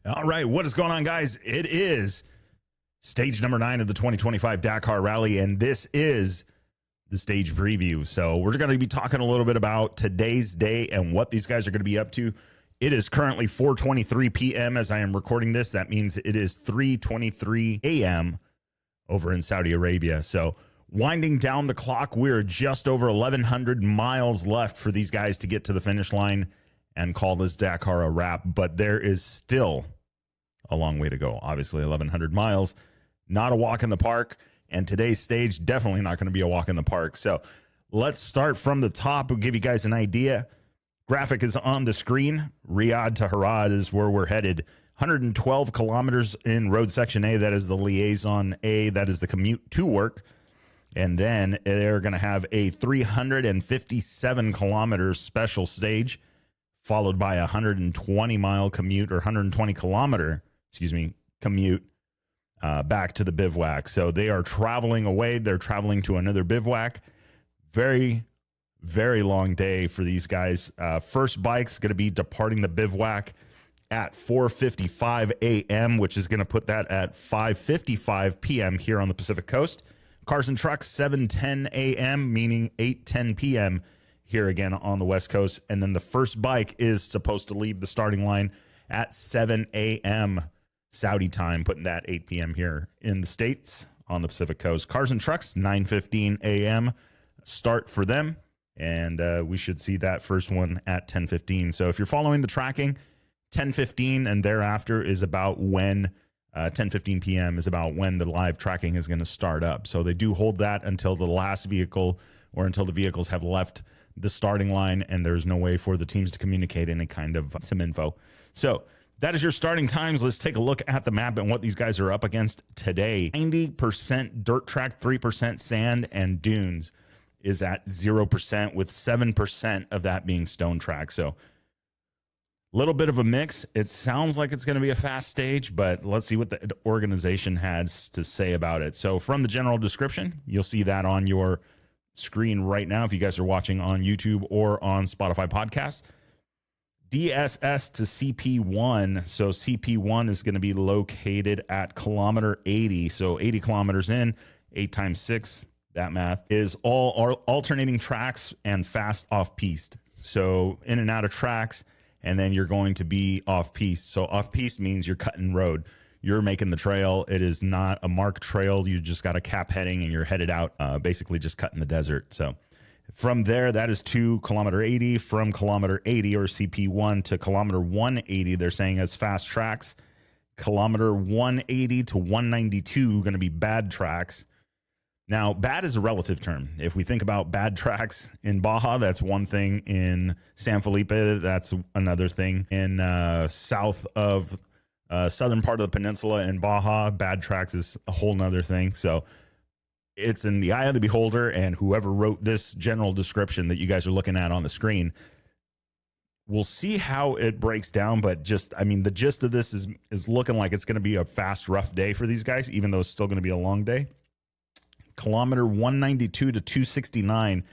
All right, what is going on, guys? It is stage number 9 of the 2025 Dakar Rally, and this is the stage preview. So we're going to be talking a little bit about today's day and what these guys are going to be up to. It is currently 4:23 p.m. as I am recording this. That means it is 3:23 a.m. over in Saudi Arabia. So winding down the clock, we're just over 1,100 miles left for these guys to get to the finish line and call this Dakar a wrap. But there is still a long way to go. Obviously, 1,100 miles, not a walk in the park. And today's stage, definitely not going to be a walk in the park. So let's start from the top. We'll give you guys an idea. Graphic is on the screen. Riyadh to Harad is where we're headed. 112 kilometers in road section A. That is the liaison A. That is the commute to work. And then they're going to have a 357 kilometers special stage, followed by a 120-mile commute, or 120-kilometer, commute back to the bivouac. So they are traveling away. They're traveling to another bivouac. Very, very long day for these guys. First bike's going to be departing the bivouac at 4:55 a.m., which is going to put that at 5:55 p.m. here on the Pacific Coast. Cars and trucks, 7:10 a.m., meaning 8:10 p.m. here again on the West Coast. And then the first bike is supposed to leave the starting line at 7 a.m. Saudi time, putting that 8 p.m. here in the States on the Pacific Coast. Cars and trucks, 9:15 a.m. start for them. And we should see that first one at 10:15. So if you're following the tracking, 10:15 and thereafter is about when 10:15 p.m. is about when the live tracking is going to start up. So they do hold that until the last vehicle, or until the vehicles have left the starting line, and there's no way for the teams to communicate any kind of some info. So that is your starting times. Let's take a look at the map and what these guys are up against today. 90% dirt track, 3% sand, and dunes is at 0%, with 7% of that being stone track. So little bit of a mix. It sounds like it's going to be a fast stage, but let's see what the organization has to say about it. So from the general description, you'll see that on your screen right now if you guys are watching on YouTube or on Spotify podcasts. DSS to CP1. So CP1 is going to be located at kilometer 80. So 80 kilometers in, 8 times 6, that math, is all alternating tracks and fast off-piste. So in and out of tracks, and then you're going to be off-piste. So off-piste means you're cutting road. You're making the trail. It is not a marked trail. You just got a cap heading and you're headed out, basically just cutting the desert. So from there, that is to kilometer 80. From kilometer 80, or CP1, to kilometer 180, they're saying as fast tracks. Kilometer 180 to 192 going to be bad tracks. Now, bad is a relative term. If we think about bad tracks in Baja, that's one thing. In San Felipe, that's another thing. In south of southern part of the peninsula in Baja, bad tracks is a whole nother thing. So it's in the eye of the beholder, and whoever wrote this general description that you guys are looking at on the screen, we'll see how it breaks down. But just, I mean, the gist of this is looking like it's going to be a fast, rough day for these guys, even though it's still going to be a long day. Kilometer 192 to 269,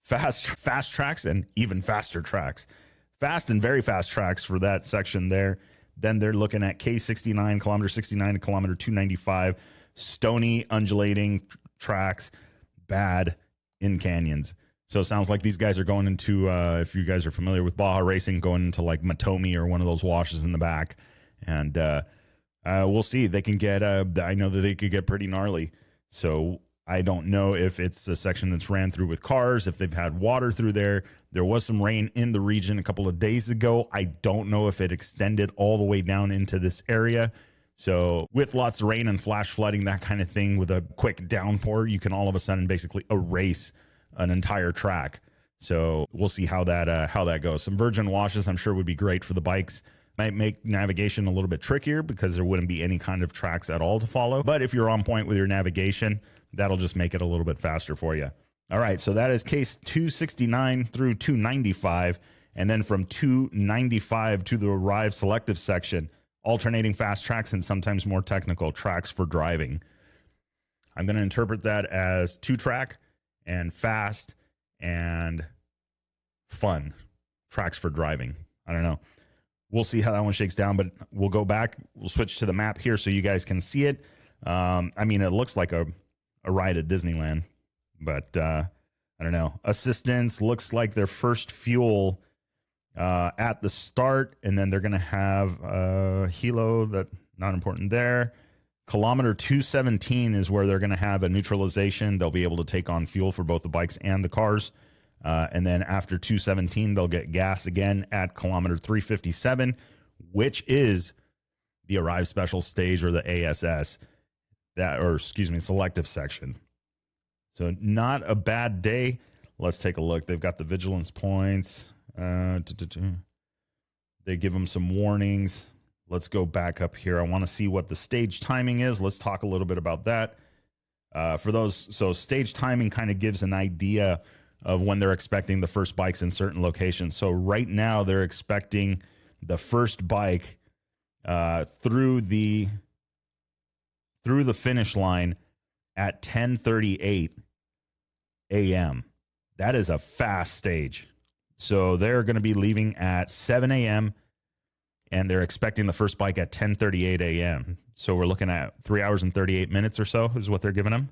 fast tracks and even faster tracks. Fast and very fast tracks for that section there. Then they're looking at K69, kilometer 69 to kilometer 295, stony, undulating tracks, bad in canyons. So it sounds like these guys are going into, if you guys are familiar with Baja racing, going into like Matomi or one of those washes in the back. And we'll see. They can get, I know that they could get pretty gnarly. So I don't know if it's a section that's ran through with cars, if they've had water through there. There was some rain in the region a couple of days ago. I don't know if it extended all the way down into this area. So with lots of rain and flash flooding, that kind of thing, with a quick downpour, you can all of a sudden basically erase an entire track. So we'll see how that goes. Some virgin washes, I'm sure, would be great for the bikes. Might make navigation a little bit trickier because there wouldn't be any kind of tracks at all to follow. But if you're on point with your navigation, that'll just make it a little bit faster for you. All right, so that is case 269 through 295. And then from 295 to the arrive selective section, alternating fast tracks and sometimes more technical tracks for driving. I'm going to interpret that as 2-track and fast and fun tracks for driving. I don't know. we'll see how that one shakes down, but we'll go back. We'll switch to the map here so you guys can see it. I mean, it looks like a ride at Disneyland, but I don't know. Assistance looks like their first fuel at the start, and then they're going to have helo, that not important there. Kilometer 217 is where they're going to have a neutralization. They'll be able to take on fuel for both the bikes and the cars. And then after 217, they'll get gas again at kilometer 357, which is the Arrive Special stage, or the ASS, selective section. So not a bad day. Let's take a look. They've got the vigilance points. They give them some warnings. Let's go back up here. I want to see what the stage timing is. Let's talk a little bit about that. So stage timing kind of gives an idea of when they're expecting the first bikes in certain locations. So right now they're expecting the first bike through the finish line at 10:38 a.m. That is a fast stage. So they're going to be leaving at 7 a.m. and they're expecting the first bike at 10:38 a.m. So we're looking at 3 hours and 38 minutes or so is what they're giving them.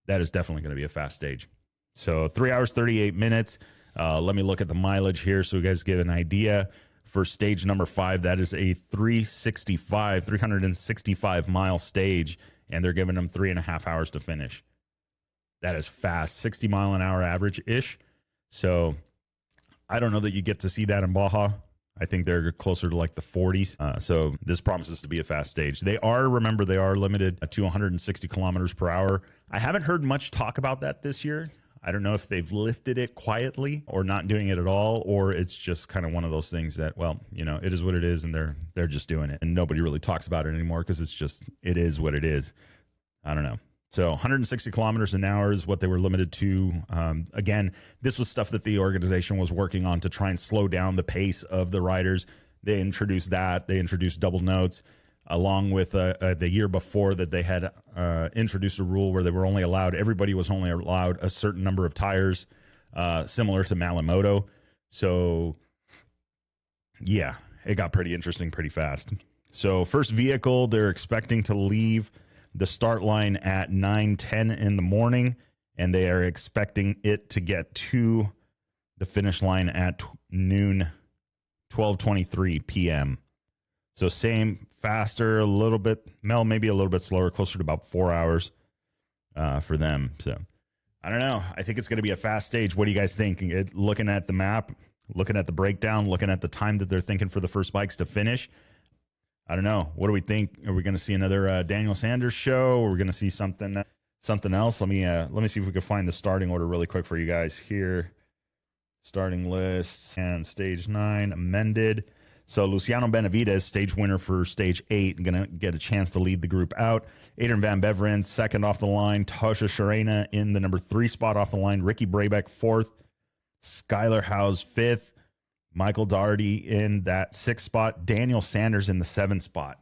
That is definitely going to be a fast stage. So 3 hours, 38 minutes. Let me look at the mileage here so you guys get an idea. For stage number 5, that is a 365 mile stage, and they're giving them 3.5 hours to finish. That is fast, 60 mile an hour average-ish. So I don't know that you get to see that in Baja. I think they're closer to like the 40s. So this promises to be a fast stage. They are limited to 160 kilometers per hour. I haven't heard much talk about that this year. I don't know if they've lifted it quietly or not doing it at all, or it's just kind of one of those things that, well, you know, it is what it is, and they're just doing it, and nobody really talks about it anymore because it is what it is. I don't know. So 160 kilometers an hour is what they were limited to. Again, this was stuff that the organization was working on to try and slow down the pace of the riders. They introduced that. They introduced double notes, along with the year before that they had introduced a rule where everybody was only allowed a certain number of tires, similar to Malamoto. So, yeah, it got pretty interesting pretty fast. So first vehicle, they're expecting to leave the start line at 9:10 in the morning, and they are expecting it to get to the finish line at noon, 12:23 p.m. So same, faster, a little bit, maybe a little bit slower, closer to about 4 hours for them. So I don't know. I think it's going to be a fast stage. What do you guys think? Looking at the map, looking at the breakdown, looking at the time that they're thinking for the first bikes to finish, I don't know. What do we think? Are we going to see another Daniel Sanders show? Or are we going to see something else? Let me see if we can find the starting order really quick for you guys here. Starting lists and stage 9 amended. So Luciano Benavides, stage winner for stage 8, going to get a chance to lead the group out. Adrian Van Beveren, second off the line. Tasha Sharena in the number 3 spot off the line. Ricky Brabeck, 4th. Skylar Howes, 5th. Michael Doherty in that 6th spot. Daniel Sanders in the 7th spot.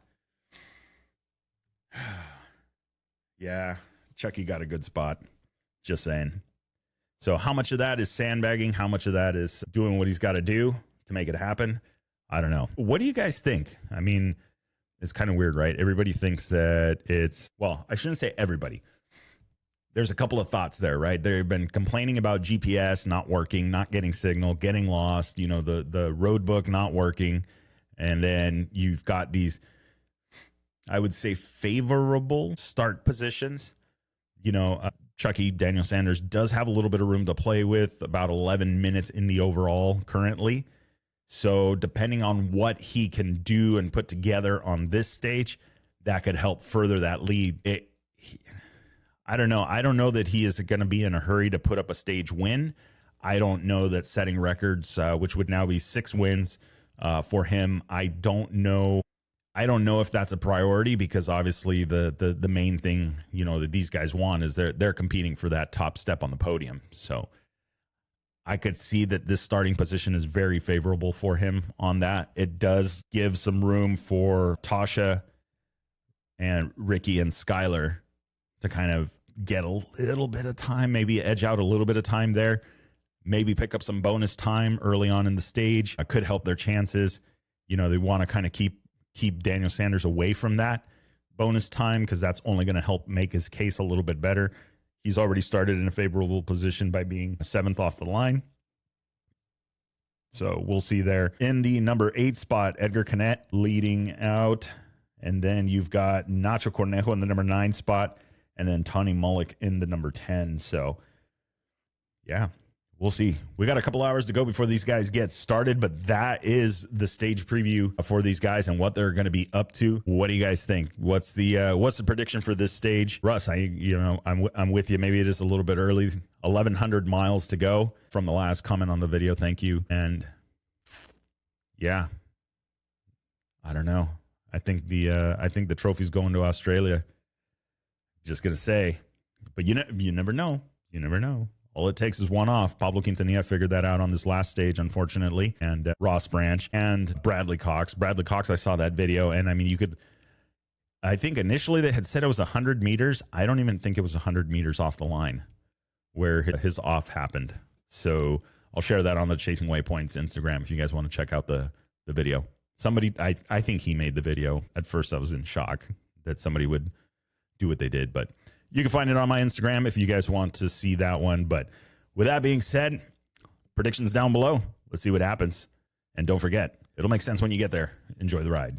Yeah, Chucky got a good spot. Just saying. So how much of that is sandbagging? How much of that is doing what he's got to do to make it happen? I don't know. What do you guys think? I mean, it's kind of weird, right? Everybody thinks that I shouldn't say everybody. There's a couple of thoughts there, right? They've been complaining about GPS not working, not getting signal, getting lost, the road book not working. And then you've got these, I would say, favorable start positions. Chucky, Daniel Sanders, does have a little bit of room to play with, about 11 minutes in the overall currently. So depending on what he can do and put together on this stage, that could help further that lead. I don't know. I don't know that he is going to be in a hurry to put up a stage win. I don't know that setting records, which would now be 6 wins for him. I don't know if that's a priority, because obviously the main thing, that these guys want is they're competing for that top step on the podium. So I could see that this starting position is very favorable for him on that. It does give some room for Tasha and Ricky and Skylar to kind of get a little bit of time, maybe edge out a little bit of time there, maybe pick up some bonus time early on in the stage. It could help their chances. You know, they want to kind of keep Daniel Sanders away from that bonus time because that's only going to help make his case a little bit better. He's already started in a favorable position by being 7th off the line. So we'll see there. In the number 8 spot, Edgar Canet leading out. And then you've got Nacho Cornejo in the number 9 spot. And then Tony Mullick in the number 10. So, yeah, we'll see. We got a couple hours to go before these guys get started, but that is the stage preview for these guys and what they're going to be up to. What do you guys think? What's the prediction for this stage? Russ, I'm with you. Maybe it is a little bit early. 1,100 miles to go from the last comment on the video. Thank you. And yeah, I don't know. I think the trophy's going to Australia. Just gonna say, but you never know. You never know. All it takes is one off. Pablo Quintanilla figured that out on this last stage, unfortunately, and Ross Branch and Bradley Cox. Bradley Cox, I saw that video, and I mean, I think initially they had said it was 100 meters. I don't even think it was 100 meters off the line where his off happened. So I'll share that on the Chasing Waypoints Instagram if you guys want to check out the video. Somebody, I think he made the video. At first, I was in shock that somebody would do what they did, but you can find it on my Instagram if you guys want to see that one. But with that being said, predictions down below. Let's see what happens. And don't forget, it'll make sense when you get there. Enjoy the ride.